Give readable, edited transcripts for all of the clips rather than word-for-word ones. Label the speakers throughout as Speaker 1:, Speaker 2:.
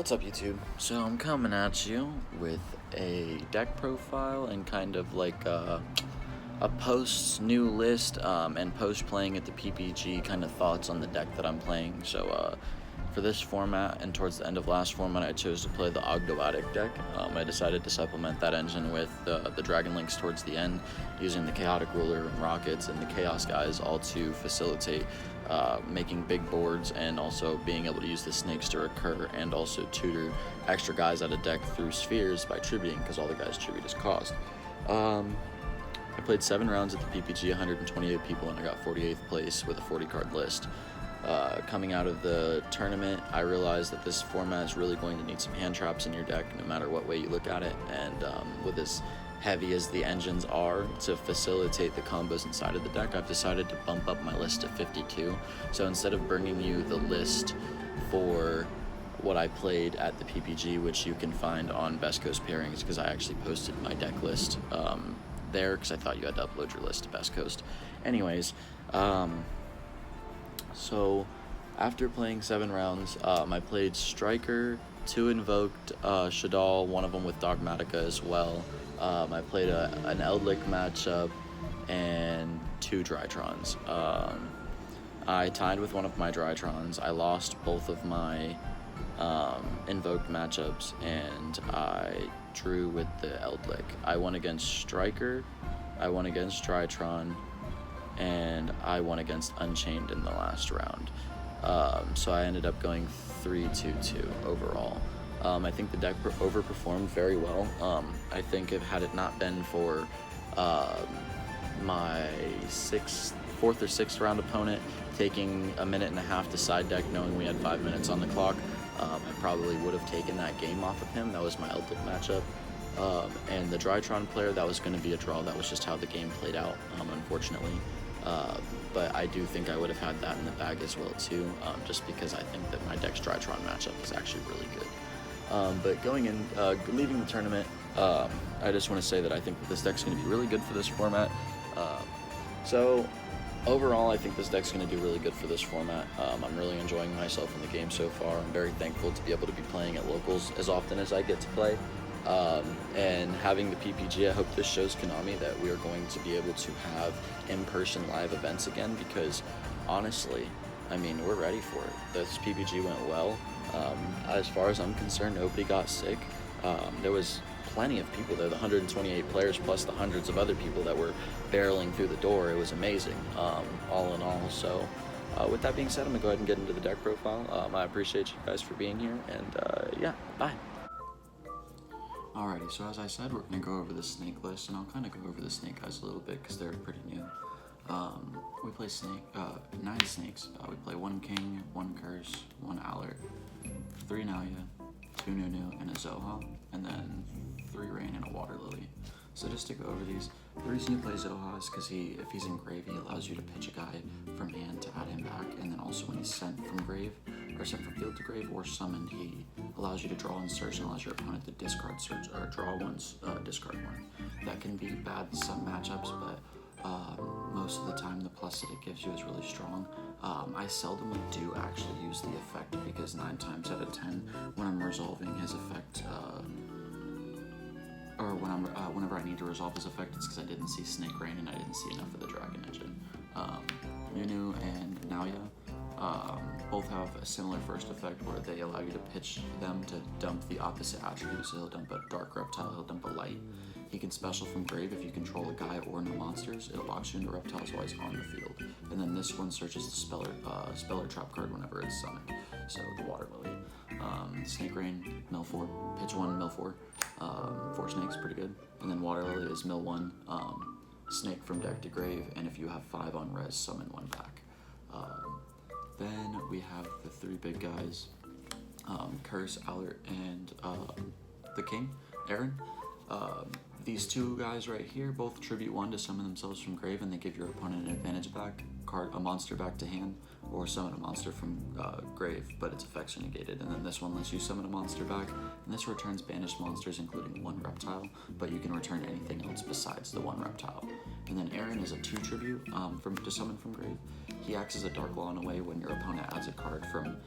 Speaker 1: What's up, YouTube? So I'm coming at you with a deck profile and kind of like a post new list and post playing at the PPG kind of thoughts on the deck that I'm playing. So for this format and towards the end of last format, I chose to play the Ogdoadic deck. I decided to supplement that engine with the Dragon Links towards the end, using the Chaotic Ruler and Rockets and the Chaos guys, all to facilitate making big boards and also being able to use the snakes to recur and also tutor extra guys out of deck through spheres by tributing, because all the guys tribute is cost. I played 7 rounds at the PPG, 128 people, and I got 48th place with a 40 card list. Coming out of the tournament, I realized that this format is really going to need some hand traps in your deck, no matter what way you look at it, and with as heavy as the engines are to facilitate the combos inside of the deck, I've decided to bump up my list to 52. So instead of bringing you the list for what I played at the PPG, which you can find on Best Coast Pairings, because I actually posted my deck list there, because I thought you had to upload your list to Best Coast. Anyways, so after playing 7 rounds, I played Striker, 2 Invoked, Shadal, one of them with Dogmatica as well. I played an Eldlik matchup and 2 Drytrons. I tied with one of my Drytrons. I lost both of my Invoked matchups, and I drew with the Eldlik. I won against Striker, I won against Drytron, and I won against Unchained in the last round. So I ended up going 3-2-2 overall. I think the deck overperformed very well. I think had it not been for my 4th or 6th round opponent taking a minute and a half to side deck, knowing we had 5 minutes on the clock, I probably would have taken that game off of him. That was my Eldlik matchup. And the Drytron player, that was going to be a draw. That was just how the game played out, unfortunately. But I do think I would have had that in the bag as well too, just because I think that my deck's Drytron matchup is actually really good. But going in, leaving the tournament, I just want to say that I think that this deck's going to be really good for this format. So overall, I think this deck's going to do really good for this format. I'm really enjoying myself in the game so far. I'm very thankful to be able to be playing at locals as often as I get to play. And having the PPG, I hope this shows Konami that we are going to be able to have in-person live events again, because honestly, I mean, we're ready for it. This PPG went well. As far as I'm concerned, nobody got sick. There was plenty of people there, the 128 players plus the hundreds of other people that were barreling through the door. It was amazing, all in all. So with that being said, I'm going to go ahead and get into the deck profile. I appreciate you guys for being here, and yeah, bye. Alrighty, so as I said, we're going to go over the snake list, and I'll kind of go over the snake guys a little bit because they're pretty new. We play 9 snakes. We play 1 king, 1 curse, 1 alert, 3 Nalia, 2 Nunu, and a Zoha, and then 3 rain and a water lily. So just to go over these, the reason you play Zoha is because if he's in grave, he allows you to pitch a guy from hand to add him back, and then also when he's sent from grave, or sent from field to grave, or summoned, he allows you to draw and search and allows your opponent to discard search, or draw 1, discard 1. That can be bad in some matchups, but most of the time the plus that it gives you is really strong. I seldomly do actually use the effect, because 9 times out of 10 when I'm resolving his effect, or whenever I need to resolve his effect, it's because I didn't see Snake Rain and I didn't see enough of the Dragon Engine. Nunu and Nalia both have a similar first effect where they allow you to pitch them to dump the opposite attribute. So he'll dump a dark reptile, he'll dump a light. He can special from grave if you control a guy or no monsters. It locks you into reptiles while he's on the field. And then this one searches the speller trap card whenever it's summoned. So the water lily. Snake Rain, mill 4, pitch 1, mill 4. 4 snakes, pretty good. And then water lily is mill 1, snake from deck to grave, and if you have 5 on res, summon 1 back. Then we have the 3 big guys, Curse, Alert, and the King, Aaron. These 2 guys right here both tribute 1 to summon themselves from grave, and they give your opponent an advantage back, a monster back to hand, or summon a monster from grave, but its effects are negated. And then this one lets you summon a monster back, and this returns banished monsters, including 1 reptile, but you can return anything else besides the 1 reptile. And then Aaron is a 2 tribute to summon from grave. He acts as a Dark Law in a way when your opponent adds a card from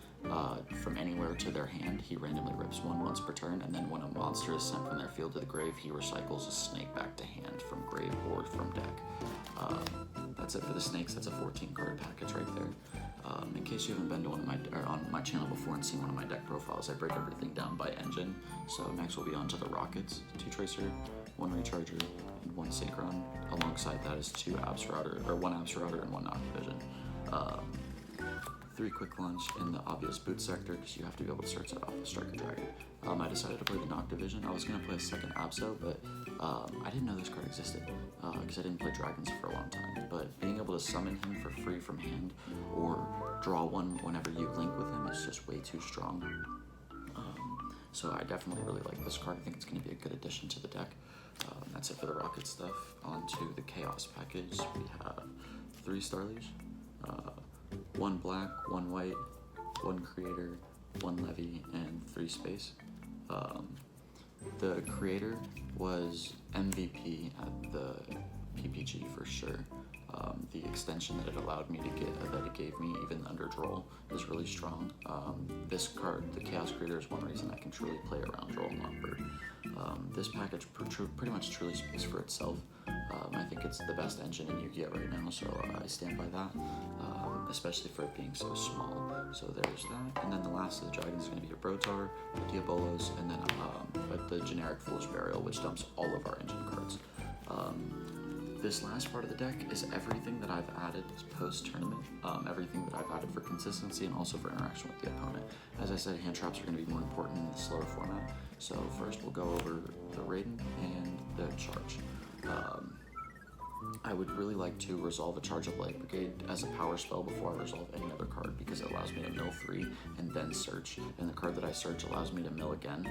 Speaker 1: from anywhere to their hand. He randomly rips one once per turn, and then when a monster is sent from their field to the grave, he recycles a snake back to hand from grave or from deck. That's it for the snakes. That's a 14 card package right there. In case you haven't been to on my channel before and seen one of my deck profiles, I break everything down by engine. So next we'll be on to the Rockets, 2 Tracer, 1 Recharger, and 1 Synchron. Alongside that is 2 Abs Router, or 1 Abs Router and 1 Octavision. 3 Quick Launch in the obvious boot sector because you have to be able to search that off the Striker Dragon. I decided to play the Noctivision. I was going to play a second Abso, but I didn't know this card existed because I didn't play Dragons for a long time. But being able to summon him for free from hand or draw one whenever you link with him is just way too strong. So I definitely really like this card. I think it's going to be a good addition to the deck. That's it for the Rocket stuff. On to the Chaos package. We have 3 Starlies. 1 black, 1 white, 1 creator, 1 levy, and 3 space. The creator was MVP at the PPG for sure. The extension that it allowed me to get, that it gave me, even under Droll, is really strong. This card, the Chaos Creator, is one reason I can truly play around Droll and Lockbird. This package pretty much truly speaks for itself. I think it's the best engine in Yu-Gi-Oh! Right now, so I stand by that, especially for it being so small. So there's that. And then the last of the dragons is going to be your Brotar, the Diabolos, and then the generic Foolish Burial, which dumps all of our engine cards. This last part of the deck is everything that I've added post-tournament, everything that I've added for consistency and also for interaction with the opponent. As I said, hand traps are going to be more important in the slower format. So first we'll go over the Raiden and the Charge. I would really like to resolve a Charge of Light Brigade as a power spell before I resolve any other card because it allows me to mill 3 and then search. And the card that I search allows me to mill again,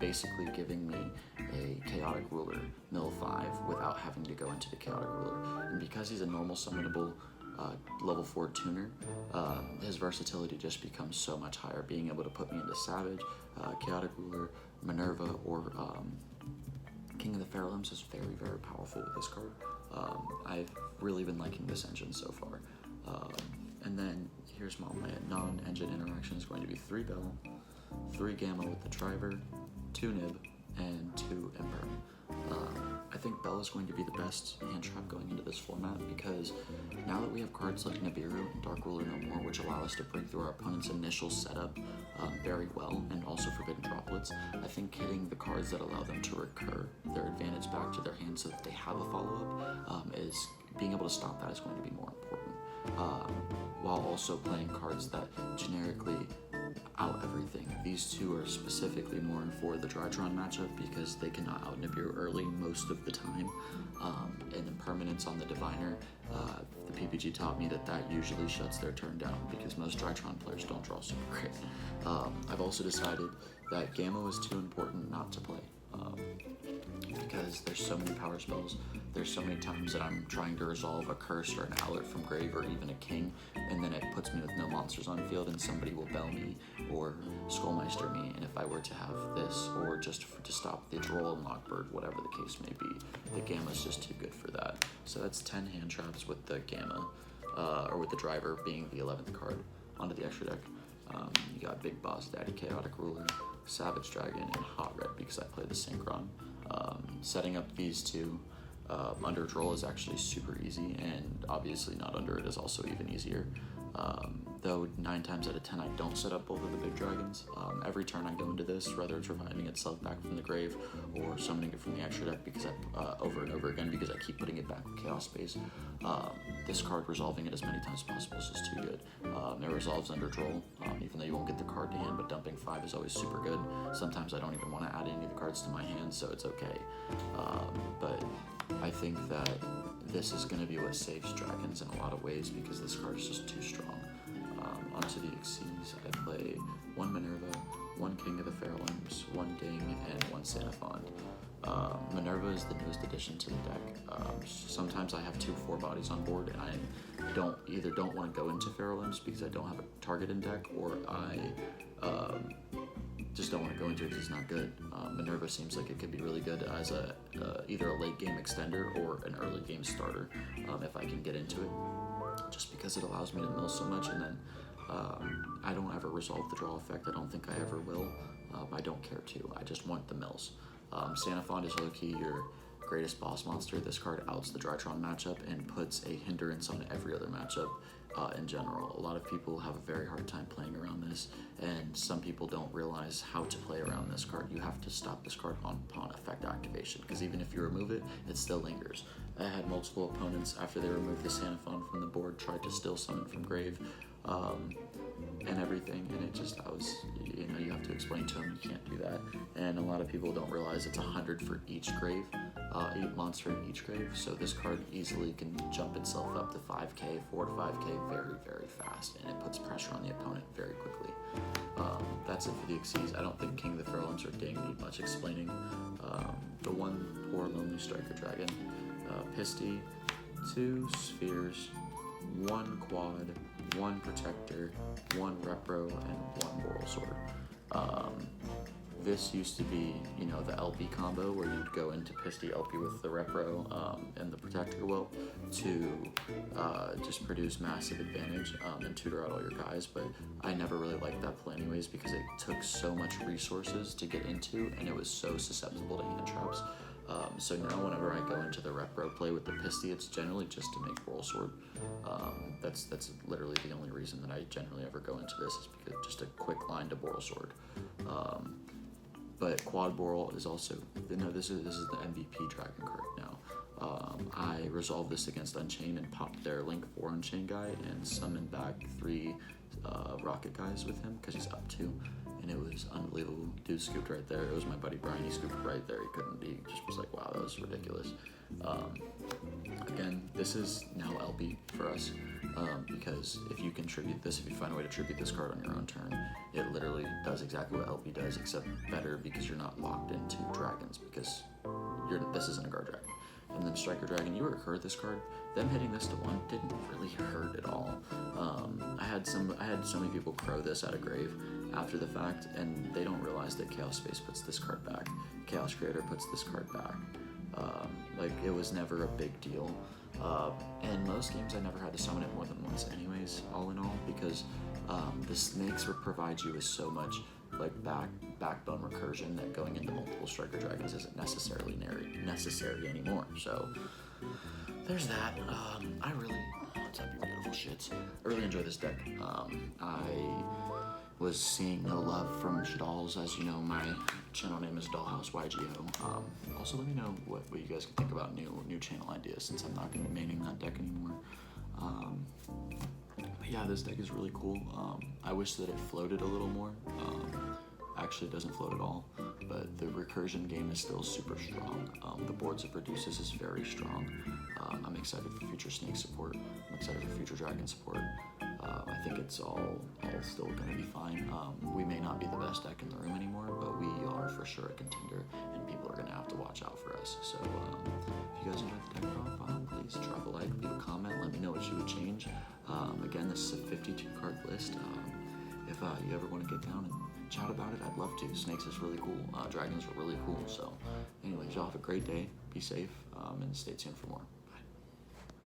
Speaker 1: basically giving me a Chaotic Ruler mill 5 without having to go into the Chaotic Ruler. And because he's a normal summonable level 4 tuner, his versatility just becomes so much higher, being able to put me into Savage, Chaotic Ruler, Minerva, or King of the Feral Imps is very, very powerful with this card. I've really been liking this engine so far. And then here's my non-engine interaction is going to be 3 Bell, 3 Gamma with the Triver, 2 Nib, and 2 Emperor. I think Bell is going to be the best hand trap going into this format because now that we have cards like Nibiru and Dark Ruler No More, which allow us to break through our opponent's initial setup very well, and also Forbidden Droplets, I think hitting the cards that allow them to recur their advantage back to their hand so that they have a follow-up is being able to stop that is going to be more important. While also playing cards that generically out everything. These two are specifically more for the Drytron matchup because they cannot out Nibiru early most of the time. And the permanence on the Diviner, the PPG taught me that usually shuts their turn down because most Drytron players don't draw super great. I've also decided that Gamma is too important not to play. Because there's so many power spells, there's so many times that I'm trying to resolve a curse or an outlet from grave or even a king, and then it puts me with no monsters on field and somebody will bell me or Skullmeister me, and if I were to have this or just to stop the Droll and Lockbird, whatever the case may be, the Gamma's just too good for that. So that's 10 hand traps with the Gamma, or with the Driver being the 11th card onto the extra deck. You got Big Boss Daddy Chaotic Ruler, Savage Dragon, and Hot Red because I play the Synchron. Setting up these two under Droll is actually super easy, and obviously not under it is also even easier. Though 9 times out of 10 I don't set up both of the big dragons. Every turn I go into this, whether it's reviving itself back from the grave or summoning it from the extra deck because over and over again because I keep putting it back in Chaos Space. This card resolving it as many times as possible is just too good. It resolves under Droll, even though you won't get the card to hand, but dumping 5 is always super good. Sometimes I don't even want to add any of the cards to my hand, so it's okay. But I think that this is going to be what saves dragons in a lot of ways because this card is just too strong. Onto the Xyz, I play 1 Minerva, 1 King of the Feral Imps, 1 Ding, and 1 Sanafond. Minerva is the newest addition to the deck. Sometimes I have 2 4 bodies on board and I don't want to go into Feral Imps because I don't have a target in deck, or I just don't want to go into it because it's not good. Minerva seems like it could be really good as either a late game extender or an early game starter if I can get into it, just because it allows me to mill so much and then I don't ever resolve the draw effect. I don't think I ever will. I don't care to. I just want the mills. Xenophon is low-key your greatest boss monster. This card outs the Drytron matchup and puts a hindrance on every other matchup in general. A lot of people have a very hard time playing around this, and some people don't realize how to play around this card. You have to stop this card on pawn effect activation, because even if you remove it, it still lingers. I had multiple opponents after they removed the Xenophon from the board, tried to still summon from grave, and everything, and it just, you have to explain to them you can't do that. And a lot of people don't realize it's 100 for each grave, 8 monster in each grave, so this card easily can jump itself up to 5k, 4 to 5k very, very fast, and it puts pressure on the opponent very quickly. That's it for the Xyz. I don't think King of the Throwlands or Ding need much explaining. The one poor lonely striker dragon, Pisty, 2 spheres, 1 quad, 1 protector, 1 repro, and 1 moral sword. This used to be, the LP combo where you'd go into Pisty LP with the repro and the protector to just produce massive advantage and tutor out all your guys, but I never really liked that play anyways because it took so much resources to get into and it was so susceptible to hand traps. So now whenever I go into the repro play with the Pisty, it's generally just to make Boral Sword. That's literally the only reason that I generally ever go into this is because just a quick line to Boral Sword. But Quad Boral is also, this is the MVP Dragon card now. I resolved this against Unchained and popped their Link 4 Unchained guy and summoned back 3 Rokket guys with him because he's up 2. And it was unbelievable. Dude scooped right there. It was my buddy Brian. He scooped right there. He just was like, wow, that was ridiculous. Again, this is now LB for us because if you contribute this, if you find a way to tribute this card on your own turn, it literally does exactly what LB does, except better because you're not locked into dragons because this isn't a guard dragon. And then Striker Dragon, you heard this card. Them hitting this to 1 didn't really hurt at all. I had so many people crow this out of grave after the fact, and they don't realize that Chaos Space puts this card back. Chaos Creator puts this card back. It was never a big deal. And most games I never had to summon it more than once anyways, all in all, because the snakes would provide you with so much backbone recursion that going into multiple Striker Dragons isn't necessarily necessary anymore. So there's that. What's up, you beautiful shits? I really enjoy this deck. I was seeing no love from Dolls, as you know, my channel name is Dollhouse YGO. Also, let me know what you guys can think about new channel ideas, since I'm not going to be maining that deck anymore. But yeah, this deck is really cool. I wish that it floated a little more. Actually, it doesn't float at all, but the recursion game is still super strong. The boards it produces is very strong. I'm excited for future Snake support. I'm excited for future Dragon support. I think it's all still going to be fine. We may not be the best deck in the room anymore, but we are for sure a contender, and people are going to have to watch out for us. So if you guys enjoyed the deck profile, please drop a like, leave a comment, let me know what you would change. Again, this is a 52 card list. If you ever want to get down and chat about it, I'd love to. Snakes is really cool. Dragons are really cool. So anyways, y'all have a great day. Be safe, and stay tuned for more.